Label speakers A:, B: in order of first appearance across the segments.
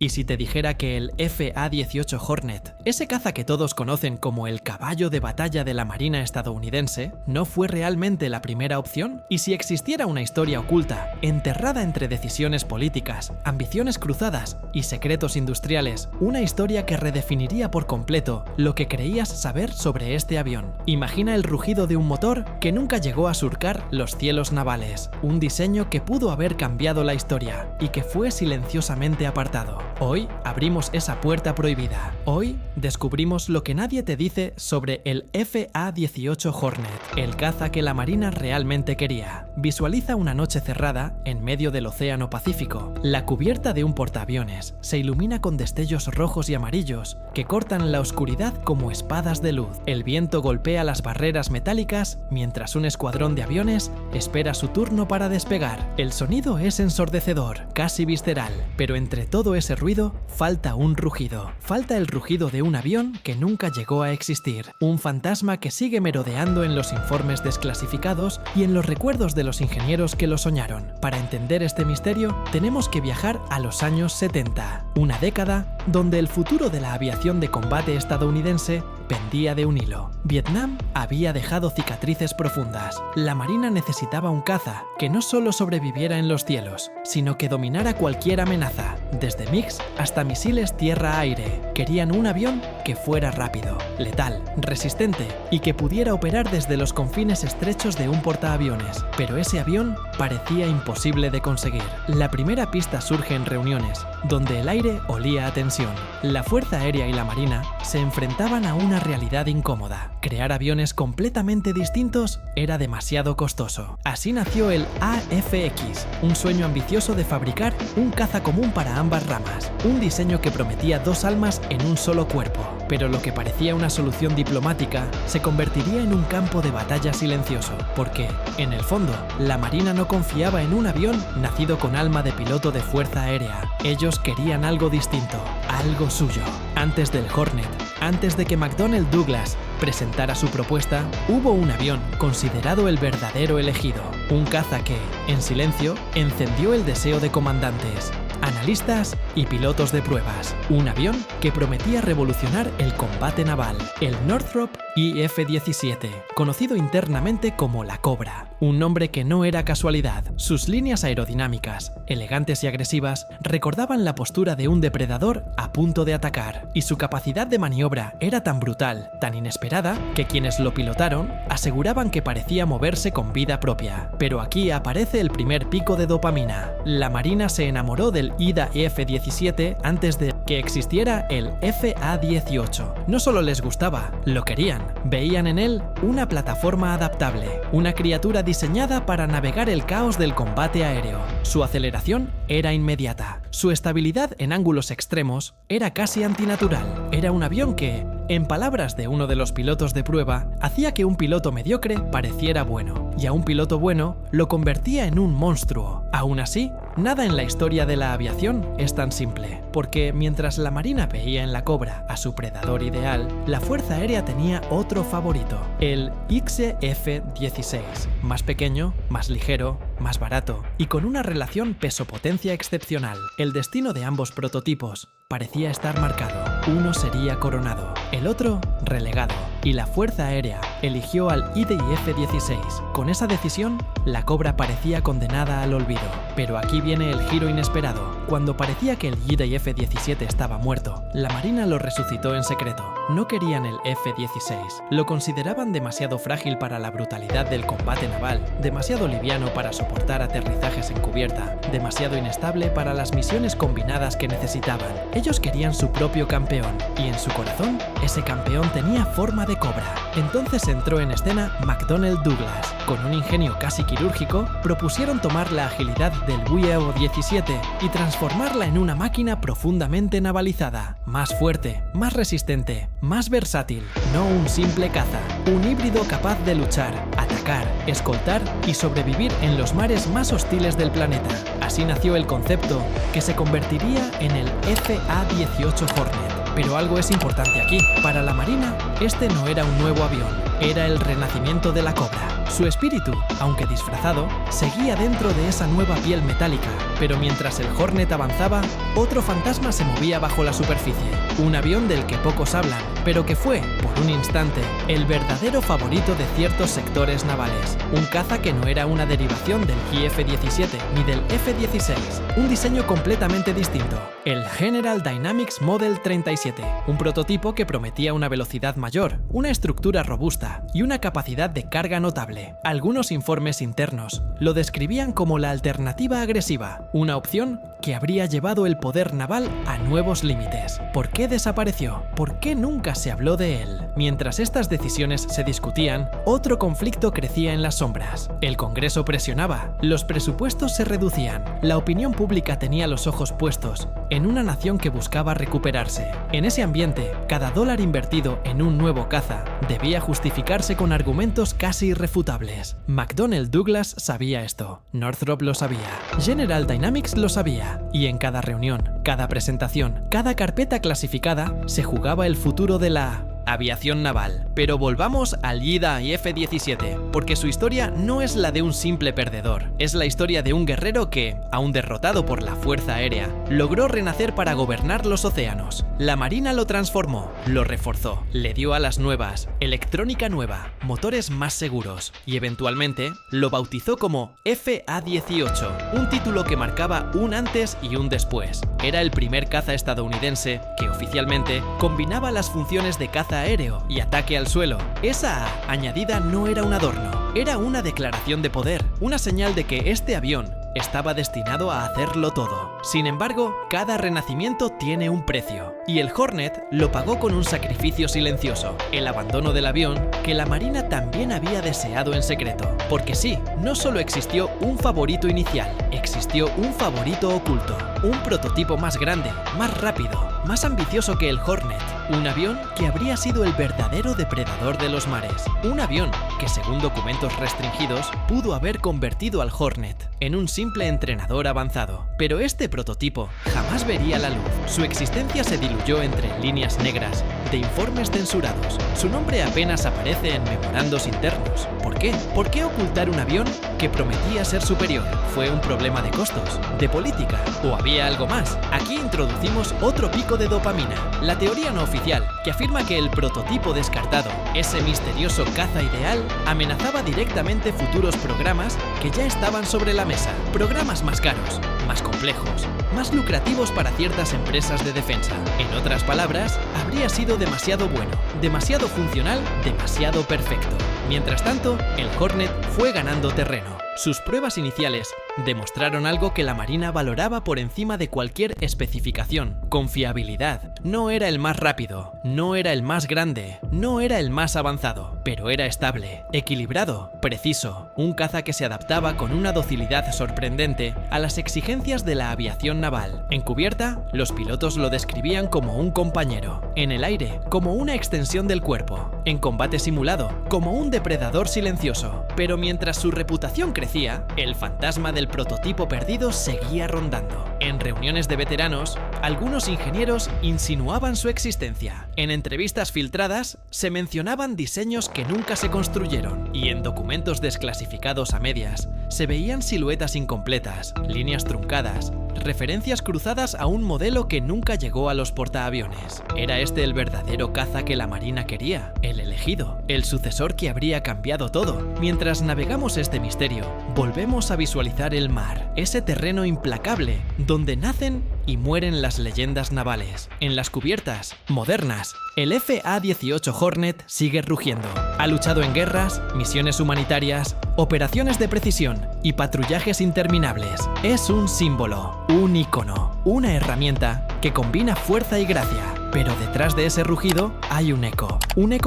A: ¿Y si te dijera que el FA-18 Hornet, ese caza que todos conocen como el caballo de batalla de la Marina estadounidense, no fue realmente la primera opción? ¿Y si existiera una historia oculta, enterrada entre decisiones políticas, ambiciones cruzadas y secretos industriales, una historia que redefiniría por completo lo que creías saber sobre este avión? Imagina el rugido de un motor que nunca llegó a surcar los cielos navales, un diseño que pudo haber cambiado la historia y que fue silenciosamente apartado. Hoy abrimos esa puerta prohibida. Hoy descubrimos lo que nadie te dice sobre el FA-18 Hornet, el caza que la Marina realmente quería. Visualiza una noche cerrada en medio del Océano Pacífico. La cubierta de un portaaviones se ilumina con destellos rojos y amarillos que cortan la oscuridad como espadas de luz. El viento golpea las barreras metálicas mientras un escuadrón de aviones espera su turno para despegar. El sonido es ensordecedor, casi visceral, pero entre todo ese ruido falta un rugido. Falta el rugido de un avión que nunca llegó a existir, un fantasma que sigue merodeando en los informes desclasificados y en los recuerdos de los ingenieros que lo soñaron. Para entender este misterio, tenemos que viajar a los años 70, una década donde el futuro de la aviación de combate estadounidense pendía de un hilo. Vietnam había dejado cicatrices profundas. La Marina necesitaba un caza que no solo sobreviviera en los cielos, sino que dominara cualquier amenaza, desde MiGs hasta misiles tierra-aire. Querían un avión que fuera rápido, letal, resistente y que pudiera operar desde los confines estrechos de un portaaviones. Pero ese avión parecía imposible de conseguir. La primera pista surge en reuniones, donde el aire olía a tensión. La Fuerza Aérea y la Marina se enfrentaban a una realidad incómoda. Crear aviones completamente distintos era demasiado costoso. Así nació el AFX, un sueño ambicioso de fabricar un caza común para ambas ramas, un diseño que prometía dos almas en un solo cuerpo. Pero lo que parecía una solución diplomática se convertiría en un campo de batalla silencioso, porque, en el fondo, la Marina no confiaba en un avión nacido con alma de piloto de Fuerza Aérea. Ellos querían algo distinto, algo suyo. Antes del Hornet, antes de que McDonnell Douglas presentara su propuesta, hubo un avión considerado el verdadero elegido, un caza que, en silencio, encendió el deseo de comandantes, analistas y pilotos de pruebas. Un avión que prometía revolucionar el combate naval, el Northrop IF-17, conocido internamente como la Cobra. Un nombre que no era casualidad. Sus líneas aerodinámicas, elegantes y agresivas, recordaban la postura de un depredador a punto de atacar, y su capacidad de maniobra era tan brutal, tan inesperada, que quienes lo pilotaron aseguraban que parecía moverse con vida propia. Pero aquí aparece el primer pico de dopamina. La Marina se enamoró del IDA F-17 antes de que existiera el FA-18. No solo les gustaba, lo querían. Veían en él una plataforma adaptable, una criatura diseñada para navegar el caos del combate aéreo. Su aceleración era inmediata. Su estabilidad en ángulos extremos era casi antinatural. Era un avión que, en palabras de uno de los pilotos de prueba, hacía que un piloto mediocre pareciera bueno, y a un piloto bueno lo convertía en un monstruo. Aún así, nada en la historia de la aviación es tan simple, porque mientras la Marina veía en la Cobra a su predador ideal, la Fuerza Aérea tenía otro favorito, el XF-16, más pequeño, más ligero, más barato y con una relación peso-potencia excepcional. El destino de ambos prototipos parecía estar marcado. Uno sería coronado, el otro relegado, y la Fuerza Aérea eligió al IDF-16. Con esa decisión, la Cobra parecía condenada al olvido. Pero aquí viene el giro inesperado. Cuando parecía que el IDF-17 estaba muerto, la Marina lo resucitó en secreto. No querían el F-16. Lo consideraban demasiado frágil para la brutalidad del combate naval, demasiado liviano para soportar aterrizajes en cubierta, demasiado inestable para las misiones combinadas que necesitaban. Ellos querían su propio campeón, y en su corazón, ese campeón tenía forma de cobra. Entonces entró en escena McDonnell Douglas. Con un ingenio casi quirúrgico, propusieron tomar la agilidad del WIEO-17 y transformarla en una máquina profundamente navalizada, más fuerte, más resistente, más versátil. No un simple caza, un híbrido capaz de luchar, atacar, escoltar y sobrevivir en los mares más hostiles del planeta. Así nació el concepto que se convertiría en el FA-18 Hornet. Pero algo es importante aquí. Para la Marina, este no era un nuevo avión, era el renacimiento de la Cobra. Su espíritu, aunque disfrazado, seguía dentro de esa nueva piel metálica, pero mientras el Hornet avanzaba, otro fantasma se movía bajo la superficie. Un avión del que pocos hablan, pero que fue, por un instante, el verdadero favorito de ciertos sectores navales. Un caza que no era una derivación del JF-17 ni del F-16, un diseño completamente distinto, el General Dynamics Model 37, un prototipo que prometía una velocidad mayor, una estructura robusta y una capacidad de carga notable. Algunos informes internos lo describían como la alternativa agresiva, una opción que habría llevado el poder naval a nuevos límites. ¿Por qué desapareció? ¿Por qué nunca se habló de él? Mientras estas decisiones se discutían, otro conflicto crecía en las sombras. El Congreso presionaba, los presupuestos se reducían, la opinión pública tenía los ojos puestos en una nación que buscaba recuperarse. En ese ambiente, cada dólar invertido en un nuevo caza debía justificarse con argumentos casi irrefutables. McDonnell Douglas sabía esto, Northrop lo sabía, General Dynamics lo sabía, y en cada reunión, cada presentación, cada carpeta clasificada, se jugaba el futuro de la aviación naval. Pero volvamos al JIDA y F-17, porque su historia no es la de un simple perdedor, es la historia de un guerrero que, aun derrotado por la Fuerza Aérea, logró renacer para gobernar los océanos. La Marina lo transformó, lo reforzó, le dio alas nuevas, electrónica nueva, motores más seguros, y eventualmente lo bautizó como FA-18, un título que marcaba un antes y un después. Era el primer caza estadounidense que oficialmente combinaba las funciones de caza aéreo y ataque al suelo. Esa A añadida no era un adorno, era una declaración de poder, una señal de que este avión estaba destinado a hacerlo todo. Sin embargo, cada renacimiento tiene un precio, y el Hornet lo pagó con un sacrificio silencioso, el abandono del avión que la Marina también había deseado en secreto. Porque sí, no solo existió un favorito inicial, existió un favorito oculto, un prototipo más grande, más rápido, más ambicioso que el Hornet, un avión que habría sido el verdadero depredador de los mares, un avión que según documentos restringidos pudo haber convertido al Hornet en un simple entrenador avanzado. Pero este prototipo jamás vería la luz. Su existencia se diluyó entre líneas negras de informes censurados. Su nombre apenas aparece en memorandos internos. ¿Por qué? ¿Por qué ocultar un avión que prometía ser superior? ¿Fue un problema de costos? ¿De política? ¿O había algo más? Aquí introducimos otro pico de dopamina, la teoría no oficial, que afirma que el prototipo descartado, ese misterioso caza ideal, amenazaba directamente futuros programas que ya estaban sobre la mesa. Programas más caros, más complejos, más lucrativos para ciertas empresas de defensa. En otras palabras, habría sido demasiado bueno, demasiado funcional, demasiado perfecto. Mientras tanto, el Hornet fue ganando terreno. Sus pruebas iniciales demostraron algo que la Marina valoraba por encima de cualquier especificación: confiabilidad. No era el más rápido, no era el más grande, no era el más avanzado, pero era estable, equilibrado, preciso, un caza que se adaptaba con una docilidad sorprendente a las exigencias de la aviación naval. En cubierta, los pilotos lo describían como un compañero, en el aire, como una extensión del cuerpo, en combate simulado, como un depredador silencioso. Pero mientras su reputación crecía, el fantasma del prototipo perdido seguía rondando. En reuniones de veteranos, algunos ingenieros insinuaban su existencia. En entrevistas filtradas, se mencionaban diseños que nunca se construyeron. Y en documentos desclasificados a medias, se veían siluetas incompletas, líneas truncadas, referencias cruzadas a un modelo que nunca llegó a los portaaviones. ¿Era este el verdadero caza que la Marina quería? ¿El elegido? ¿El sucesor que habría cambiado todo? Mientras navegamos este misterio, volvemos a visualizar el mar, ese terreno implacable donde nacen y mueren las leyendas navales. En las cubiertas modernas, el FA-18 Hornet sigue rugiendo. Ha luchado en guerras, misiones humanitarias, operaciones de precisión y patrullajes interminables. Es un símbolo, un icono, una herramienta que combina fuerza y gracia. Pero detrás de ese rugido hay un eco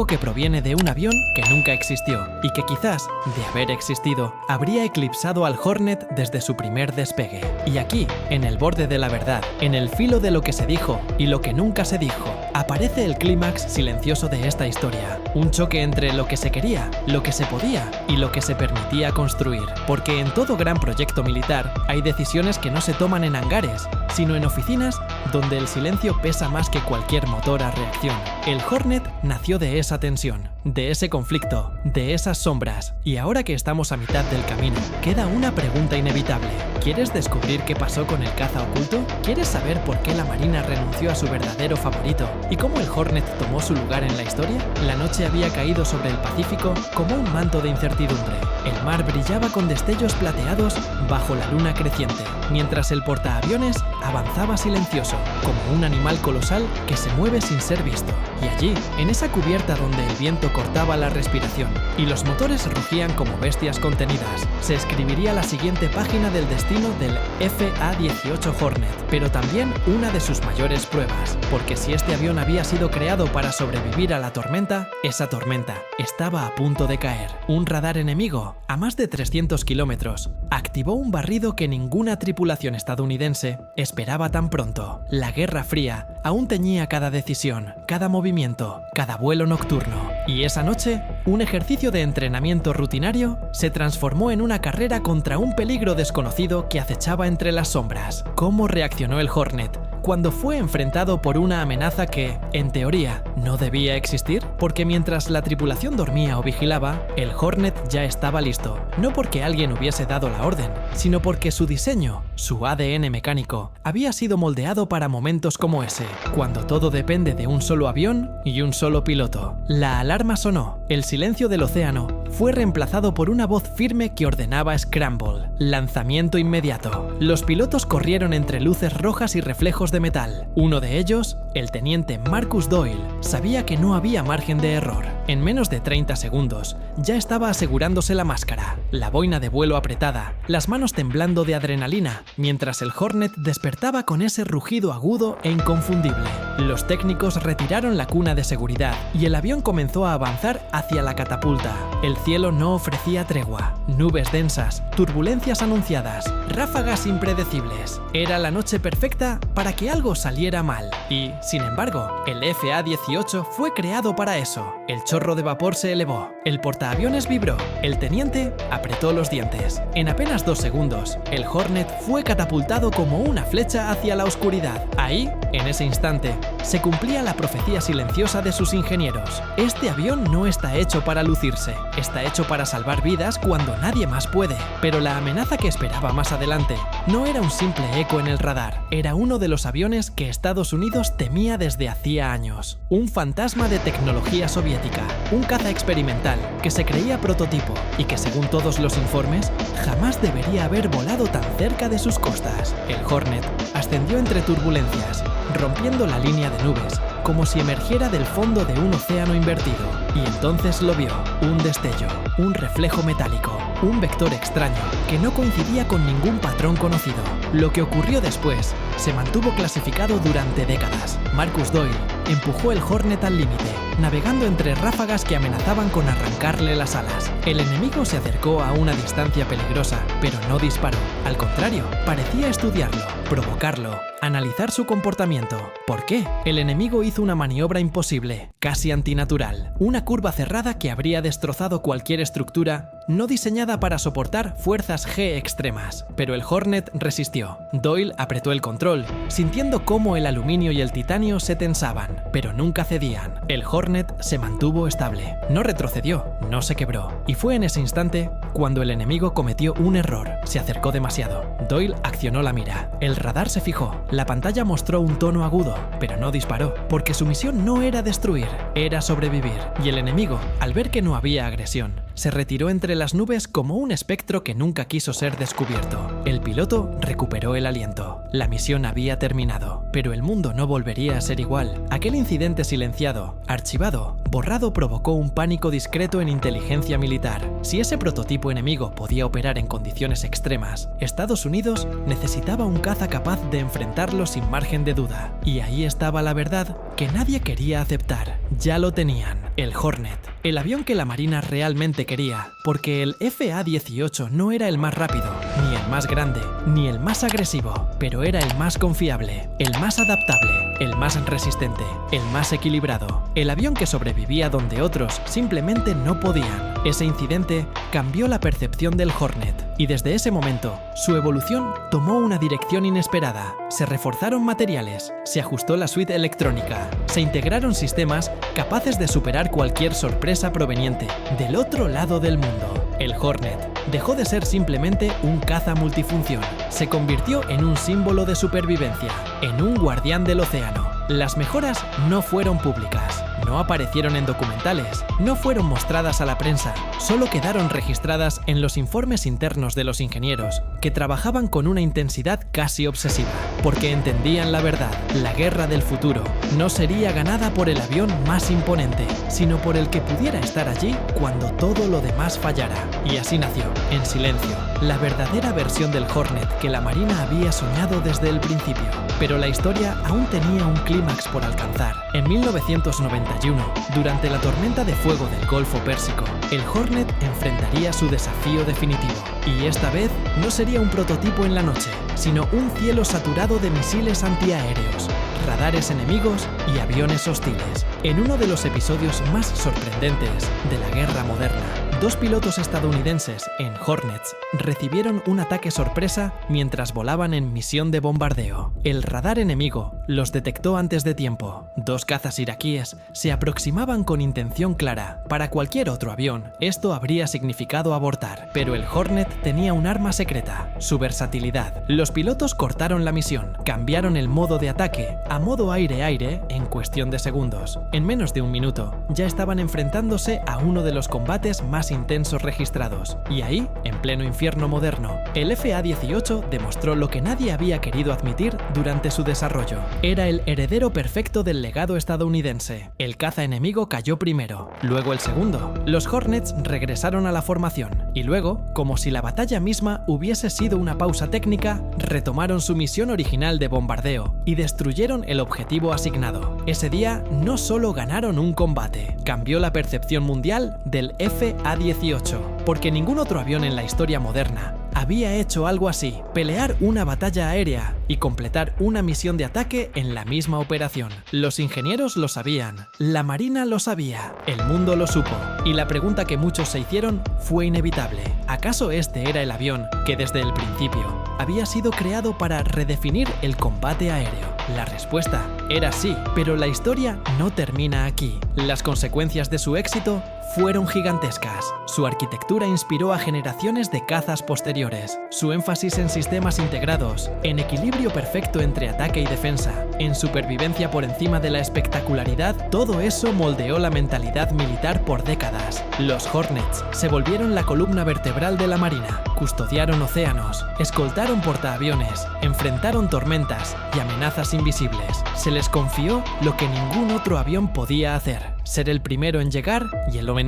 A: que proviene de un avión que nunca existió y que quizás, de haber existido, habría eclipsado al Hornet desde su primer despegue. Y aquí, en el borde de la verdad, en el filo de lo que se dijo y lo que nunca se dijo, aparece el clímax silencioso de esta historia. Un choque entre lo que se quería, lo que se podía y lo que se permitía construir. Porque en todo gran proyecto militar hay decisiones que no se toman en hangares, sino en oficinas donde el silencio pesa más que cualquier motor a reacción. El Hornet nació de esa tensión, de ese conflicto, de esas sombras. Y ahora que estamos a mitad del camino, queda una pregunta inevitable. ¿Quieres descubrir qué pasó con el caza oculto? ¿Quieres saber por qué la Marina renunció a su verdadero favorito y cómo el Hornet tomó su lugar en la historia? La noche había caído sobre el Pacífico como un manto de incertidumbre. El mar brillaba con destellos plateados bajo la luna creciente, mientras el portaaviones avanzaba silencioso, como un animal colosal que se mueve sin ser visto. Y allí, en esa cubierta donde el viento cortaba la respiración y los motores rugían como bestias contenidas, se escribiría la siguiente página del destino del FA-18 Hornet, pero también una de sus mayores pruebas, porque si este avión había sido creado para sobrevivir a la tormenta, esa tormenta estaba a punto de caer. Un radar enemigo, a más de 300 kilómetros, activó un barrido que ninguna tripulación estadounidense esperaba tan pronto. La Guerra Fría aún teñía cada decisión, cada movimiento, cada vuelo nocturno. Y esa noche, un ejercicio de entrenamiento rutinario se transformó en una carrera contra un peligro desconocido que acechaba entre las sombras. ¿Cómo reaccionó el Hornet cuando fue enfrentado por una amenaza que, en teoría, no debía existir? Porque mientras la tripulación dormía o vigilaba, el Hornet ya estaba listo. No porque alguien hubiese dado la orden, sino porque su diseño, su ADN mecánico, había sido moldeado para momentos como ese, cuando todo depende de un solo avión y un solo piloto. La alarma sonó. El silencio del océano fue reemplazado por una voz firme que ordenaba Scramble, lanzamiento inmediato. Los pilotos corrieron entre luces rojas y reflejos de metal. Uno de ellos, el teniente Marcus Doyle, sabía que no había margen de error. En menos de 30 segundos, ya estaba asegurándose la máscara, la boina de vuelo apretada, las manos temblando de adrenalina, mientras el Hornet despertaba con ese rugido agudo e inconfundible. Los técnicos retiraron la cuna de seguridad y el avión comenzó a avanzar hacia la catapulta. El cielo no ofrecía tregua. Nubes densas, turbulencias anunciadas, ráfagas impredecibles. Era la noche perfecta para que algo saliera mal. Y, sin embargo, el FA-18 fue creado para eso. El chorro de vapor se elevó, el portaaviones vibró, el teniente apretó los dientes. En apenas 2 segundos, el Hornet fue catapultado como una flecha hacia la oscuridad. Ahí, en ese instante, se cumplía la profecía silenciosa de sus ingenieros. Este avión no está hecho para lucirse, está hecho para salvar vidas cuando nadie más puede. Pero la amenaza que esperaba más adelante no era un simple eco en el radar, era uno de los aviones que Estados Unidos temía desde hacía años. Un fantasma de tecnología soviética, un caza experimental que se creía prototipo y que, según todos los informes, jamás debería haber volado tan cerca de sus costas. El Hornet ascendió entre turbulencias, rompiendo la línea de nubes, como si emergiera del fondo de un océano invertido. Y entonces lo vio, un destello, un reflejo metálico, un vector extraño que no coincidía con ningún patrón conocido. Lo que ocurrió después se mantuvo clasificado durante décadas. Marcus Doyle empujó el Hornet al límite, navegando entre ráfagas que amenazaban con arrancarle las alas. El enemigo se acercó a una distancia peligrosa, pero no disparó. Al contrario, parecía estudiarlo, provocarlo, analizar su comportamiento. ¿Por qué? El enemigo hizo una maniobra imposible, casi antinatural. Una curva cerrada que habría destrozado cualquier estructura no diseñada para soportar fuerzas G extremas. Pero el Hornet resistió. Doyle apretó el control, sintiendo cómo el aluminio y el titanio se tensaban, pero nunca cedían. El Hornet se mantuvo estable. No retrocedió, no se quebró. Y fue en ese instante cuando el enemigo cometió un error. Se acercó demasiado. Doyle accionó la mira. El radar se fijó. La pantalla mostró un tono agudo, pero no disparó, porque su misión no era destruir, era sobrevivir. Y el enemigo, al ver que no había agresión, se retiró entre las nubes como un espectro que nunca quiso ser descubierto. El piloto recuperó el aliento. La misión había terminado, pero el mundo no volvería a ser igual. Aquel incidente silenciado, archivado, borrado provocó un pánico discreto en inteligencia militar. Si ese prototipo enemigo podía operar en condiciones extremas, Estados Unidos necesitaba un caza capaz de enfrentarlo sin margen de duda. Y ahí estaba la verdad que nadie quería aceptar. Ya lo tenían, el Hornet, el avión que la Marina realmente quería, porque el FA-18 no era el más rápido, ni el más grande, ni el más agresivo, pero era el más confiable, el más adaptable. el más resistente, el más equilibrado, el avión que sobrevivía donde otros simplemente no podían. Ese incidente cambió la percepción del Hornet y desde ese momento su evolución tomó una dirección inesperada. Se reforzaron materiales, se ajustó la suite electrónica, se integraron sistemas capaces de superar cualquier sorpresa proveniente del otro lado del mundo. El Hornet dejó de ser simplemente un caza multifunción, se convirtió en un símbolo de supervivencia, en un guardián del océano. Las mejoras no fueron públicas, no aparecieron en documentales, no fueron mostradas a la prensa, solo quedaron registradas en los informes internos de los ingenieros, que trabajaban con una intensidad casi obsesiva, porque entendían la verdad. La guerra del futuro no sería ganada por el avión más imponente, sino por el que pudiera estar allí cuando todo lo demás fallara. Y así nació, en silencio, la verdadera versión del Hornet que la Marina había soñado desde el principio. Pero la historia aún tenía un clímax por alcanzar. En 1991, durante la tormenta de fuego del Golfo Pérsico, el Hornet enfrentaría su desafío definitivo. Y esta vez no sería un prototipo en la noche, sino un cielo saturado de misiles antiaéreos, radares enemigos y aviones hostiles. En uno de los episodios más sorprendentes de la guerra moderna, dos pilotos estadounidenses en Hornets recibieron un ataque sorpresa mientras volaban en misión de bombardeo. El radar enemigo los detectó antes de tiempo. Dos cazas iraquíes se aproximaban con intención clara. Para cualquier otro avión, esto habría significado abortar, pero el Hornet tenía un arma secreta: su versatilidad. Los pilotos cortaron la misión, cambiaron el modo de ataque a modo aire-aire en cuestión de segundos. En menos de un minuto, ya estaban enfrentándose a uno de los combates más intensos registrados. Y ahí, en pleno infierno moderno, el FA-18 demostró lo que nadie había querido admitir durante su desarrollo. Era el heredero perfecto del legado estadounidense. El caza enemigo cayó primero, luego el segundo. Los Hornets regresaron a la formación y luego, como si la batalla misma hubiese sido una pausa técnica, retomaron su misión original de bombardeo y destruyeron el objetivo asignado. Ese día no solo ganaron un combate, cambió la percepción mundial del FA-18, porque ningún otro avión en la historia moderna había hecho algo así: pelear una batalla aérea y completar una misión de ataque en la misma operación. Los ingenieros lo sabían, la Marina lo sabía, el mundo lo supo, y la pregunta que muchos se hicieron fue inevitable: ¿acaso este era el avión que desde el principio había sido creado para redefinir el combate aéreo? La respuesta era sí, pero la historia no termina aquí. Las consecuencias de su éxito fueron gigantescas. Su arquitectura inspiró a generaciones de cazas posteriores. Su énfasis en sistemas integrados, en equilibrio perfecto entre ataque y defensa, en supervivencia por encima de la espectacularidad, todo eso moldeó la mentalidad militar por décadas. Los Hornets se volvieron la columna vertebral de la Marina, custodiaron océanos, escoltaron portaaviones, enfrentaron tormentas y amenazas invisibles. Se les confió lo que ningún otro avión podía hacer: ser el primero en llegar y el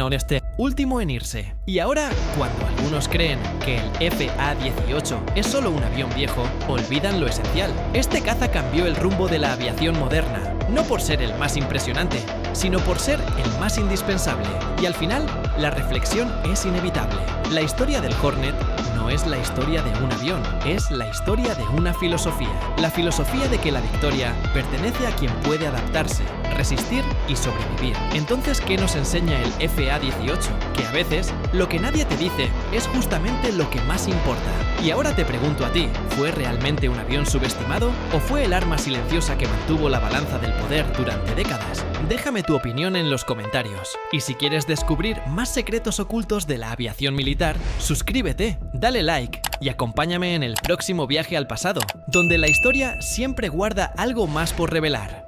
A: último en irse. Y ahora, cuando algunos creen que el FA-18 es solo un avión viejo, olvidan lo esencial. Este caza cambió el rumbo de la aviación moderna, no por ser el más impresionante, sino por ser el más indispensable. Y al final, la reflexión es inevitable. La historia del Hornet no es la historia de un avión, es la historia de una filosofía. La filosofía de que la victoria pertenece a quien puede adaptarse, resistir y sobrevivir. Entonces, ¿qué nos enseña el FA-18? Que a veces, lo que nadie te dice es justamente lo que más importa. Y ahora te pregunto a ti, ¿fue realmente un avión subestimado o fue el arma silenciosa que mantuvo la balanza del poder durante décadas? Déjame tu opinión en los comentarios. Y si quieres descubrir más secretos ocultos de la aviación militar, suscríbete, dale like y acompáñame en el próximo viaje al pasado, donde la historia siempre guarda algo más por revelar.